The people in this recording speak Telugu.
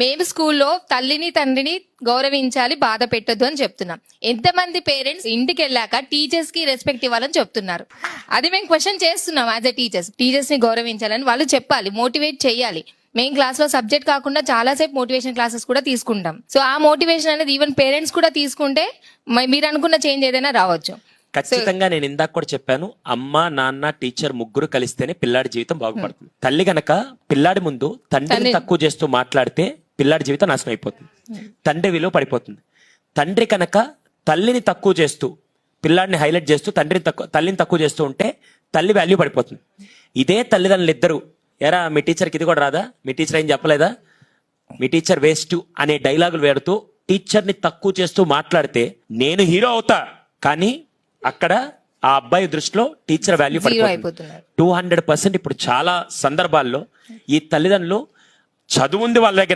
మేము స్కూల్లో తల్లిని తండ్రిని గౌరవించాలి, బాధ పెట్టొద్దు అని చెప్తున్నాం. ఎంతమంది పేరెంట్స్ ఇంటికి వెళ్ళాక టీచర్స్ కి రెస్పెక్ట్ ఇవ్వాలని చెప్తున్నారు? అది మేము క్వశ్చన్ చేస్తున్నాం. యాజ్ ఎ టీచర్స్ ని గౌరవించాలని వాళ్ళు చెప్పాలి, మోటివేట్ చేయాలి. మెయిన్ క్లాస్ లో సబ్జెక్ట్ కాకుండా చాలా సేపు మోటివేషన్ క్లాసెస్ కూడా తీసుకుంటాం. సో ఆ మోటివేషన్ అనేది ఈవెన్ పేరెంట్స్ కూడా తీసుకుంటే మీరు అనుకున్న చేంజ్ ఏదైనా రావచ్చు. ఖచ్చితంగా నేను ఇందాక కూడా చెప్పాను, అమ్మ నాన్న టీచర్ ముగ్గురు కలిస్తేనే పిల్లాడి జీవితం బాగుపడుతుంది. తల్లి గనక పిల్లాడి ముందు తండ్రిని తక్కువ చేస్తూ మాట్లాడితే పిల్లాడి జీవితం నాశనం అయిపోతుంది, తండ్రి విలువ పడిపోతుంది. తండ్రి కనుక తల్లిని తక్కువ చేస్తూ పిల్లాడిని హైలైట్ చేస్తూ తల్లిని తక్కువ చేస్తూ ఉంటే తల్లి వాల్యూ పడిపోతుంది. ఇదే తల్లిదండ్రులు ఇద్దరు, ఎరా మీ టీచర్కి ఇది కూడా రాదా, మీ టీచర్ ఏం చెప్పలేదా, మీ టీచర్ వేస్ట్ అనే డైలాగులు వేడుతూ టీచర్ని తక్కువ చేస్తూ మాట్లాడితే నేను హీరో అవుతా, కానీ అక్కడ ఆ అబ్బాయి దృష్టిలో టీచర్ వాల్యూ పడిపోతుంది. 200% ఇప్పుడు చాలా సందర్భాల్లో ఈ తల్లిదండ్రులు చదువుంది వాళ్ళ దగ్గర,